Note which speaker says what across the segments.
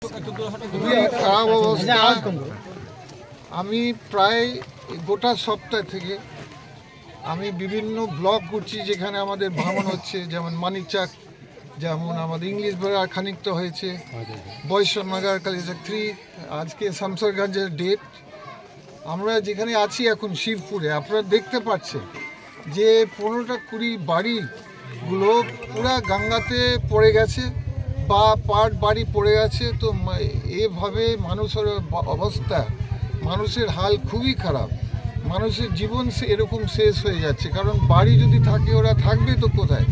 Speaker 1: খুবই খারাপ অবস্থা। আমি প্রায় গোটা সপ্তাহ থেকে আমি বিভিন্ন ব্লগ করছি যেখানে আমাদের ভ্রমণ হচ্ছে, যেমন মানিকচাক, যেমন আমাদের ইংলিশ বেড়া খানিকটা হয়েছে, বৈষ্ণবনগর কালিচক 3, আজকে শামসেরগঞ্জের ডেট। আমরা যেখানে আছি এখন শিবপুরে, আপনারা দেখতে পাচ্ছেন যে 15-20 বাড়িগুলো পুরা গঙ্গাতে পড়ে গেছে বা পাট বাড়ি পড়ে গেছে। তো এভাবে মানুষের অবস্থা, মানুষের হাল খুবই খারাপ, মানুষের জীবন এরকম শেষ হয়ে যাচ্ছে। কারণ বাড়ি যদি থাকে ওরা থাকবে তো কোথায়,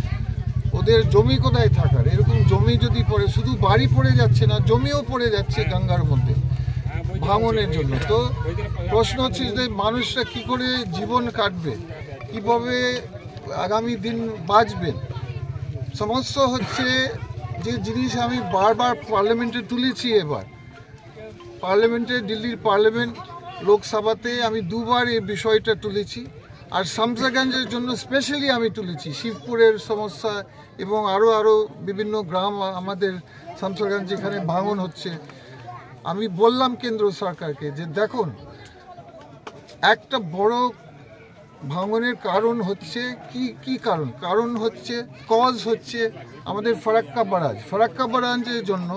Speaker 1: ওদের জমি কোথায় থাকার? এরকম জমি যদি পড়ে, শুধু বাড়ি পড়ে যাচ্ছে না, জমিও পড়ে যাচ্ছে গঙ্গার মধ্যে ভাঙনের জন্য। তো প্রশ্ন হচ্ছে যে মানুষরা কি করে জীবন কাটবে, কিভাবে আগামী দিন বাঁচবেন। সমস্যা হচ্ছে যে জিনিস আমি বারবার পার্লামেন্টে তুলেছি, এবার পার্লামেন্টে, দিল্লির পার্লামেন্ট, লোকসভাতে আমি দুবার এই বিষয়টা তুলেছি। আর শামসেরগঞ্জের জন্য স্পেশালি আমি তুলেছি শিবপুরের সমস্যা এবং আরও বিভিন্ন গ্রাম আমাদের শামসেরগঞ্জ যেখানে ভাঙন হচ্ছে। আমি বললাম কেন্দ্র সরকারকে যে দেখুন, একটা বড় ভাঙনের কারণ হচ্ছে কি কারণ হচ্ছে, কজ হচ্ছে আমাদের ফারাক্কা বারাজের জন্য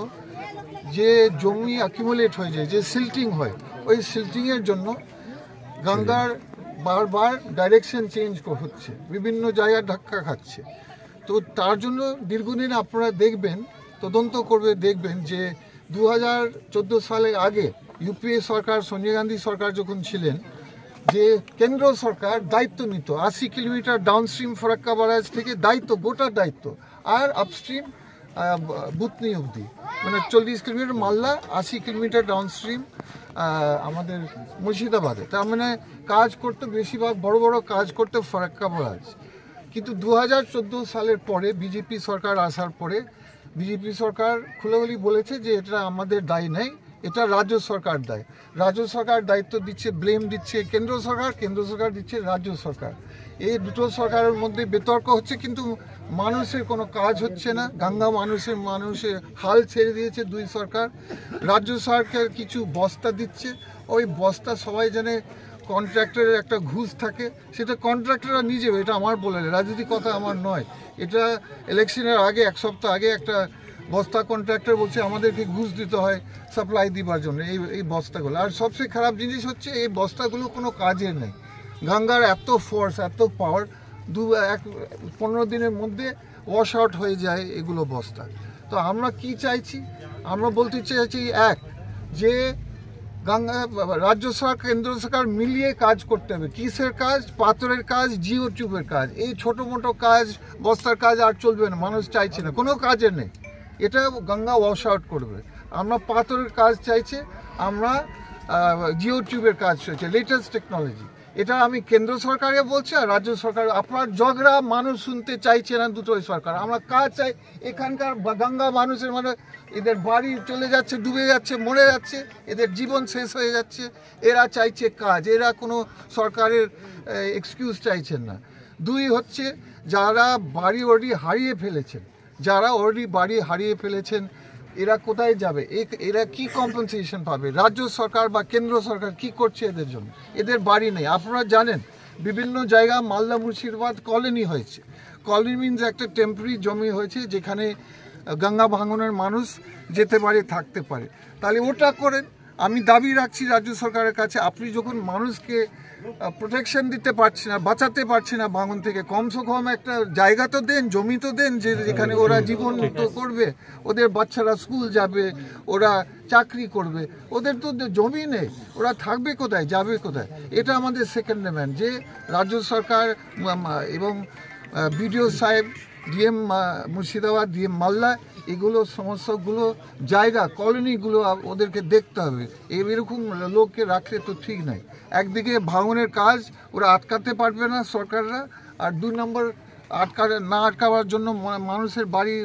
Speaker 1: যে জমি অ্যাকিউমুলেট হয়ে যায়, যে সিল্টিং হয়, ওই সিল্টিংয়ের জন্য গঙ্গার বারবার ডাইরেকশন চেঞ্জ হচ্ছে, বিভিন্ন জায়গায় ধাক্কা খাচ্ছে। তো তার জন্য দীর্ঘদিন আপনারা দেখবেন, তদন্ত করবে দেখবেন যে 2014 সালের আগে ইউপিএ সরকার, সোনিয়া গান্ধী সরকার যখন ছিলেন, যে কেন্দ্র সরকার দায়িত্ব নিত 80 কিলোমিটার ডাউনস্ট্রিম ফারাক্কা বারাজ থেকে দায়িত্ব, গোটা দায়িত্ব, আর আপস্ট্রিম বুতনি অবধি, মানে 40 কিলোমিটার মালদা, 80 কিলোমিটার ডাউনস্ট্রিম আমাদের মুর্শিদাবাদে। তার মানে কাজ করতে, বেশিরভাগ বড় বড় কাজ করতে ফারাক্কা বারাজ। কিন্তু 2014 সালের পরে বিজেপি সরকার আসার পরে বিজেপি সরকার খুলেগুলি বলেছে যে এটা আমাদের দায় নেই, এটা রাজ্য সরকার দায়। রাজ্য সরকার দায়িত্ব দিচ্ছে, ব্লেম দিচ্ছে কেন্দ্র সরকার দিচ্ছে রাজ্য সরকার। এই দুটো সরকারের মধ্যে বিতর্ক হচ্ছে, কিন্তু মানুষের কোনো কাজ হচ্ছে না। গঙ্গা মানুষের হাল ছেড়ে দিয়েছে দুই সরকার। রাজ্য সরকার কিছু বস্তা দিচ্ছে, ওই বস্তা সবাই জানে কন্ট্রাক্টরের একটা ঘুষ থাকে, সেটা কন্ট্রাক্টররা নিজে, এটা আমার বলে, রাজনীতি কথা আমার নয়, এটা ইলেকশনের আগে 1 সপ্তাহ আগে একটা বস্তা কন্ট্রাক্টর বলছে আমাদেরকে ঘুষ দিতে হয় সাপ্লাই দিবার জন্য এই বস্তাগুলো। আর সবচেয়ে খারাপ জিনিস হচ্ছে এই বস্তাগুলো কোনো কাজের নেই। গঙ্গার এত ফোর্স, এত পাওয়ার, 15 দিনের মধ্যে ওয়াশ আউট হয়ে যায় এগুলো বস্তা। তো আমরা কি চাইছি? আমরা বলতে চাইছি যে গঙ্গা, রাজ্য সরকার, কেন্দ্র সরকার মিলিয়ে কাজ করতে হবে। কিসের কাজ? পাথরের কাজ, জিও টিউবের কাজ। এই ছোটো মোটো কাজ, বস্তার কাজ আর চলবে না, মানুষ চাইছে না, কোনো কাজের নেই। এটা গঙ্গা ওয়াশ আউট করবে। আমরা পাথরের কাজ চাইছে, আমরা জিও টিউবের কাজ চাইছে, লেটেস্ট টেকনোলজি। এটা আমি কেন্দ্র সরকারে বলছি আর রাজ্য সরকার। আপনার ঝগড়া মানুষ শুনতে চাইছে না দুটোই সরকার। আমরা কাজ চাই। এখানকার গঙ্গা মানুষের এদের বাড়ি চলে যাচ্ছে, ডুবে যাচ্ছে, মরে যাচ্ছে, এদের জীবন শেষ হয়ে যাচ্ছে। এরা চাইছে কাজ, এরা কোনো সরকারের এক্সকিউজ চাইছেন না। দুই হচ্ছে যারা বাড়ি হারিয়ে ফেলেছেন, এরা কোথায় যাবে? এরা কি কম্পেনসেশন পাবে? রাজ্য সরকার বা কেন্দ্র সরকার কি করছে এদের জন্য? এদের বাড়ি নেই। আপনারা জানেন বিভিন্ন জায়গা মালদা মুর্শিদাবাদ কলোনি হয়েছে। কলোনি মিনস একটা টেম্পোরারি জমি হয়েছে যেখানে গঙ্গা ভাঙনের মানুষ যেতে পারে, থাকতে পারে। তাহলে ওটা করেন। আমি দাবি রাখছি রাজ্য সরকারের কাছে, আপনি যখন মানুষকে প্রোটেকশন দিতে পারছি না, বাঁচাতে পারছি না ভাঙন থেকে, কমসে কম একটা জায়গা তো দেন, জমি তো দেন, যেখানে ওরা জীবন তো করবে, ওদের বাচ্চারা স্কুল যাবে, ওরা চাকরি করবে। ওদের তো জমি নেই, ওরা থাকবে কোথায়, যাবে কোথায়? এটা আমাদের সেকেন্ড ডিমান্ড, যে রাজ্য সরকার এবং বিডিও সাহেব, ডিএম মুর্শিদাবাদ, ডিএম মালদা, এগুলো সমস্যাগুলো, জায়গা, কলোনিগুলো ওদেরকে দেখতে হবে। এরকম লোককে রাখলে তো ঠিক নাই। একদিকে ভাঙনের কাজ ওরা আটকাতে পারবে না সরকাররা, আর 2 নম্বর না আটকাবার জন্য মানুষের বাড়ি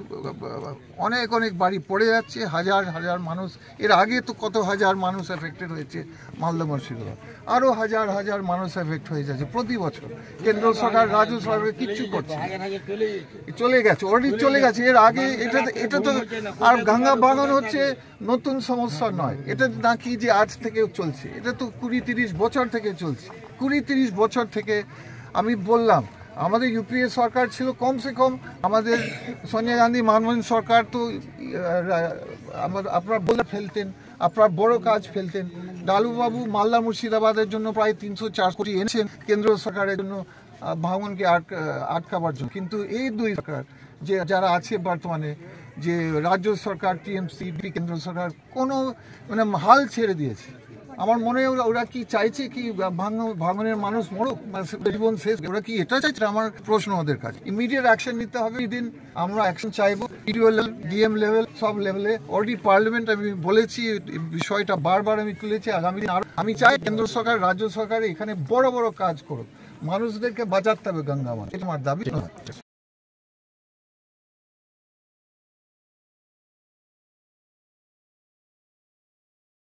Speaker 1: অনেক অনেক বাড়ি পড়ে যাচ্ছে, হাজার হাজার মানুষ, এর আগে তো কত হাজার মানুষ এফেক্টেড হয়েছে মালদা মুর্শিদাবাদ, আরও হাজার হাজার মানুষ এফেক্ট হয়ে যাচ্ছে প্রতি বছর। কেন্দ্র সরকার রাজ্য সরকার কিচ্ছু করছে, চলে গেছে, অলরেডি চলে গেছে। এর আগে এটা তো আর গঙ্গা ভাঙন হচ্ছে নতুন সমস্যা নয়, এটা নাকি যে আজ থেকে চলছে, এটা তো 20-30 বছর থেকে চলছে। 20-30 বছর থেকে আমি বললাম, আমাদের ইউপিএ সরকার ছিল, কমসে কম আমাদের সোনিয়া গান্ধী মনমোহন সরকার তো আপনারা বলে ফেলতেন, আপনার বড় কাজ ফেলতেন। ডালুবাবু মালদা মুর্শিদাবাদের জন্য প্রায় 304 কোটি এনেছেন কেন্দ্র সরকারের জন্য ভাঙনকে আটকাবার জন্য। কিন্তু এই দুই সরকার যে যারা আছে বর্তমানে, যে রাজ্য সরকার, টিএমসি, কেন্দ্র সরকার, কোনো মানে হাল ছেড়ে দিয়েছে। আমার মনে হয় ওরা কি চাইছে কি ভাঙনের মানুষ মরুক, জীবন শেষ, ওরা কি এটা চাইছে? আমার প্রশ্ন ওদের কাছে। ইমিডিয়েট অ্যাকশন নিতে হবে। এদিন আমরা অ্যাকশন চাইবো, পিডিও লেভেল, ডিএম লেভেল, সব লেভেলে। অলরেডি পার্লামেন্ট আমি বলেছি, বিষয়টা বারবার আমি তুলেছি। আগামী দিন আমি চাই কেন্দ্র সরকার, রাজ্য সরকার এখানে বড় বড় কাজ করুক, মানুষদেরকে বাঁচাতে হবে গঙ্গা মাতা, এটা আমার দাবি।